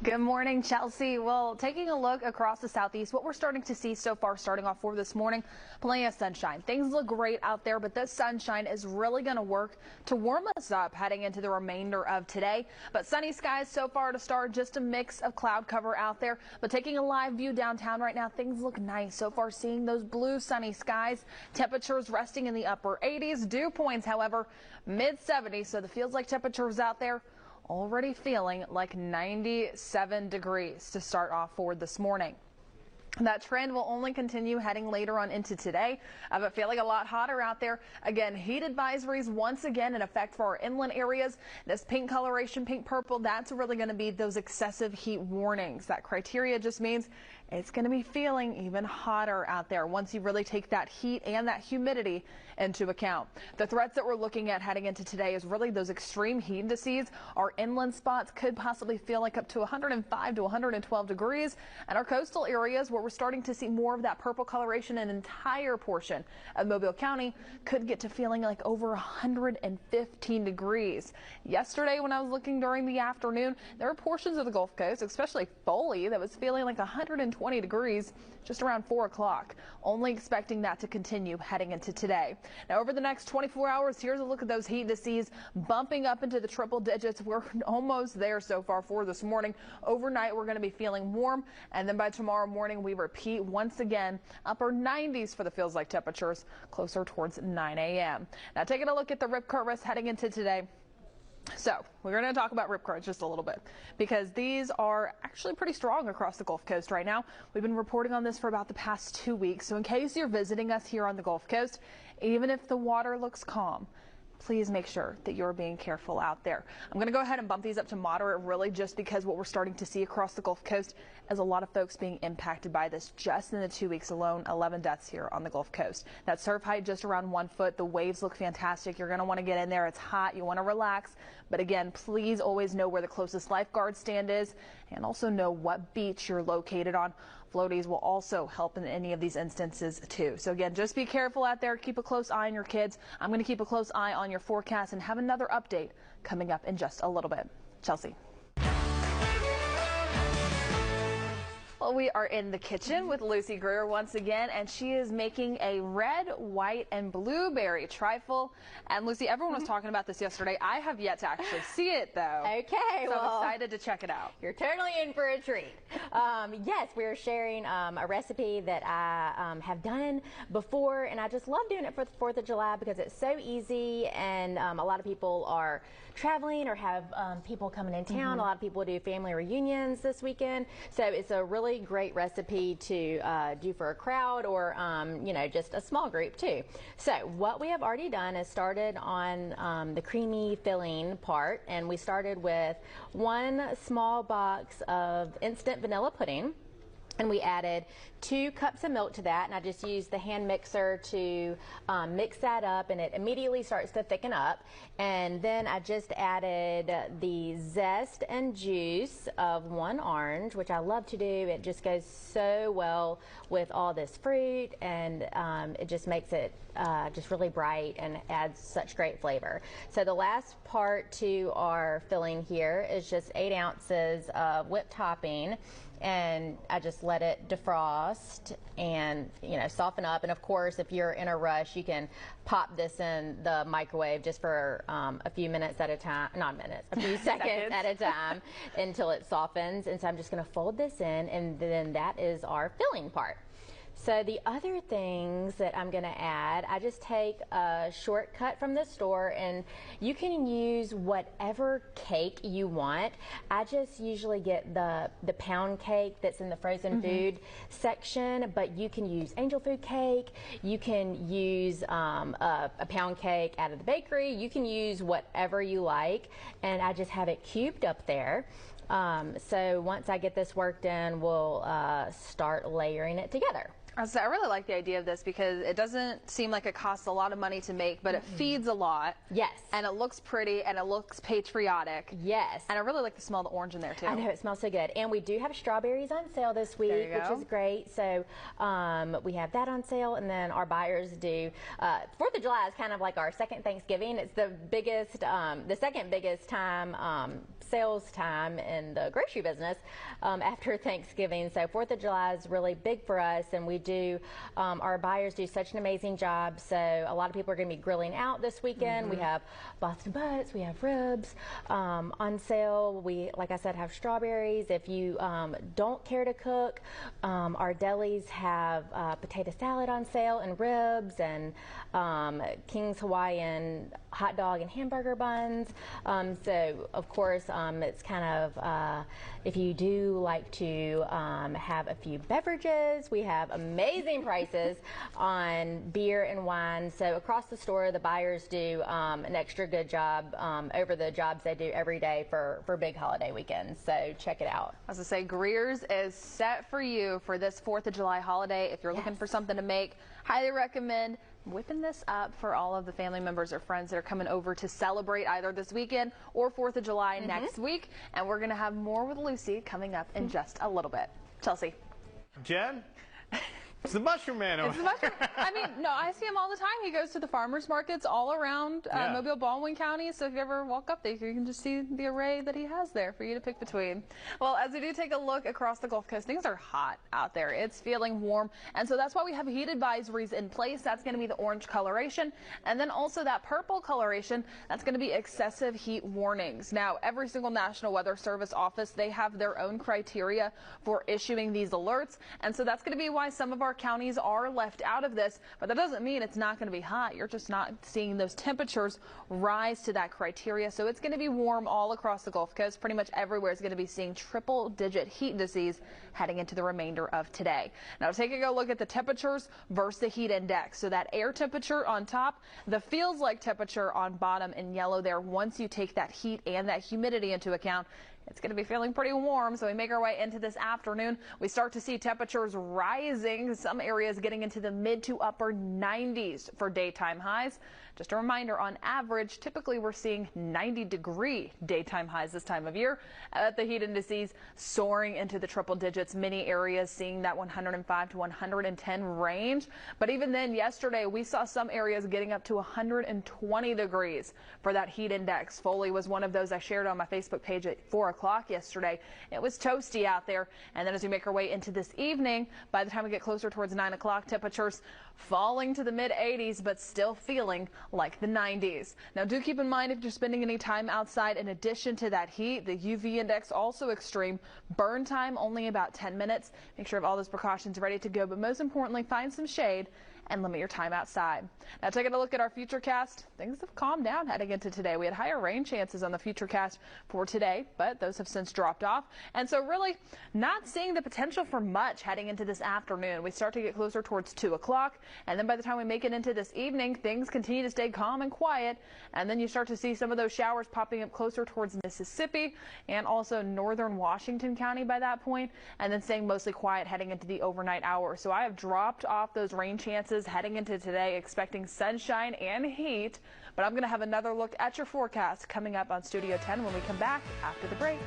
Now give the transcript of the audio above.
Good morning, Chelsea. Well, taking a look across the southeast, what we're starting to see so far starting off for this morning, plenty of sunshine. Things look great out there, but this sunshine is really going to work to warm us up heading into the remainder of today. But sunny skies so far to start, just a mix of cloud cover out there. But taking a live view downtown right now, things look nice. So far seeing those blue sunny skies, temperatures resting in the upper 80s. Dew points, however, mid 70s. So the feels like temperatures out there already feeling like 97 degrees to start off for this morning. That trend will only continue heading later on into today, but feeling a lot hotter out there. Again, heat advisories once again in effect for our inland areas. This pink coloration, pink purple, that's really going to be those excessive heat warnings. That criteria just means it's going to be feeling even hotter out there once you really take that heat and that humidity into account. The threats that we're looking at heading into today is really those extreme heat indices. Our inland spots could possibly feel like up to 105 to 112 degrees, and our coastal areas where we're starting to see more of that purple coloration, an entire portion of Mobile County could get to feeling like over 115 degrees. Yesterday when I was looking during the afternoon, there were portions of the Gulf Coast, especially Foley, that was feeling like 120 degrees just around 4 o'clock. Only expecting that to continue heading into today. Now over the next 24 hours, here's a look at those heat indices bumping up into the triple digits. We're almost there so far for this morning. Overnight, we're going to be feeling warm, and then by tomorrow morning, we repeat once again upper 90s for the feels like temperatures closer towards 9 a.m. Now taking a look at the rip current risk heading into today. So we're going to talk about rip currents just a little bit because these are actually pretty strong across the Gulf Coast right now. We've been reporting on this for about the past 2 weeks. So in case you're visiting us here on the Gulf Coast, even if the water looks calm, please make sure that you're being careful out there. I'm going to go ahead and bump these up to moderate really just because what we're starting to see across the Gulf Coast is a lot of folks being impacted by this just in the 2 weeks alone. 11 deaths here on the Gulf Coast. That surf height just around 1 foot. The waves look fantastic. You're going to want to get in there. It's hot. You want to relax. But again, please always know where the closest lifeguard stand is and also know what beach you're located on. Floaties will also help in any of these instances too. So again, just be careful out there. Keep a close eye on your kids. I'm going to keep a close eye on your forecast and have another update coming up in just a little bit. Chelsea. Well, we are in the kitchen with Lucy Greer once again, and she is making a red, white, and blueberry trifle. And Lucy, everyone was talking about this yesterday. I have yet to actually see it, though. Okay, so I'm excited to check it out. You're totally in for a treat. Yes, we're sharing a recipe that I have done before, and I just love doing it for the 4th of July because it's so easy, and a lot of people are traveling or have people coming in town. A lot of people do family reunions this weekend, so it's a really great recipe to do for a crowd or you know, just a small group too. So what we have already done is started on the creamy filling part, and we started with 1 small box of instant vanilla pudding. And we added 2 cups of milk to that, and I just used the hand mixer to mix that up, and it immediately starts to thicken up. And then I just added the zest and juice of 1 orange, which I love to do. It just goes so well with all this fruit, and it just makes it just really bright and adds such great flavor. So the last part to our filling here is just 8 ounces of whipped topping, and I just let it defrost and, you know, soften up. And of course, if you're in a rush, you can pop this in the microwave just for a few minutes at a time, not minutes, a few seconds at a time until it softens. And so I'm just going to fold this in, and then that is our filling part. So the other things that I'm going to add, I just take a shortcut from the store, and you can use whatever cake you want. I just usually get the pound cake that's in the frozen food section, but you can use angel food cake. You can use a pound cake out of the bakery. You can use whatever you like, and I just have it cubed up there. So once I get this worked in, we'll start layering it together. I really like the idea of this because it doesn't seem like it costs a lot of money to make, but it feeds a lot. Yes. And it looks pretty and it looks patriotic. Yes. And I really like the smell of the orange in there too. I know, it smells so good. And we do have strawberries on sale this week, which is great. So we have that on sale, and then our buyers do. 4th of July is kind of like our second Thanksgiving. It's the biggest, the second biggest time, sales time in the grocery business after Thanksgiving. So 4th of July is really big for us, and we do, our buyers do such an amazing job. So a lot of people are going to be grilling out this weekend. We have Boston butts, we have ribs on sale. We, like I said, have strawberries. If you don't care to cook, our delis have potato salad on sale, and ribs, and King's Hawaiian hot dog and hamburger buns. So of course, it's kind of, if you do like to have a few beverages, we have amazing prices on beer and wine. So across the store, the buyers do an extra good job over the jobs they do every day for big holiday weekends. So check it out. As I say, Greer's is set for you for this 4th of July holiday. If you're looking for something to make, highly recommend whipping this up for all of the family members or friends that are coming over to celebrate either this weekend or 4th of July next week. And we're going to have more with Lucy coming up in just a little bit. Chelsea. Jen? It's the Mushroom Man. It's the mushroom. I mean, no, I see him all the time. He goes to the farmers markets all around Mobile, Baldwin County. So if you ever walk up there, you can just see the array that he has there for you to pick between. Well, as we do take a look across the Gulf Coast, things are hot out there. It's feeling warm. And so that's why we have heat advisories in place. That's going to be the orange coloration. And then also that purple coloration, that's going to be excessive heat warnings. Now, every single National Weather Service office, they have their own criteria for issuing these alerts. And so that's going to be why some of our counties are left out of this, but that doesn't mean it's not going to be hot. You're just not seeing those temperatures rise to that criteria. So it's going to be warm all across the Gulf Coast. Pretty much everywhere is going to be seeing triple-digit heat indices heading into the remainder of today. Now, taking a look at the temperatures versus the heat index. So that air temperature on top, the feels like temperature on bottom in yellow there. Once you take that heat and that humidity into account, it's going to be feeling pretty warm. So we make our way into this afternoon. We start to see temperatures rising. Some areas getting into the mid to upper 90s for daytime highs. Just a reminder, on average, typically we're seeing 90-degree daytime highs this time of year. The heat indices soaring into the triple digits. Many areas seeing that 105 to 110 range. But even then, yesterday, we saw some areas getting up to 120 degrees for that heat index. Foley was one of those I shared on my Facebook page at 4 o'clock yesterday. It was toasty out there. And then as we make our way into this evening, by the time we get closer towards 9 o'clock, temperatures falling to the mid 80s, but still feeling like the 90s. Now, do keep in mind, if you're spending any time outside, in addition to that heat, the UV index also extreme. Burn time only about 10 minutes. Make sure you have all those precautions ready to go, but most importantly, find some shade and limit your time outside. Now, taking a look at our futurecast, things have calmed down heading into today. We had higher rain chances on the futurecast for today, but those have since dropped off. And so really not seeing the potential for much heading into this afternoon. We start to get closer towards 2 o'clock, and then by the time we make it into this evening, things continue to stay calm and quiet. And then you start to see some of those showers popping up closer towards Mississippi and also northern Washington County by that point, and then staying mostly quiet heading into the overnight hours. So I have dropped off those rain chances heading into today, expecting sunshine and heat. But I'm going to have another look at your forecast coming up on Studio 10 when we come back after the break.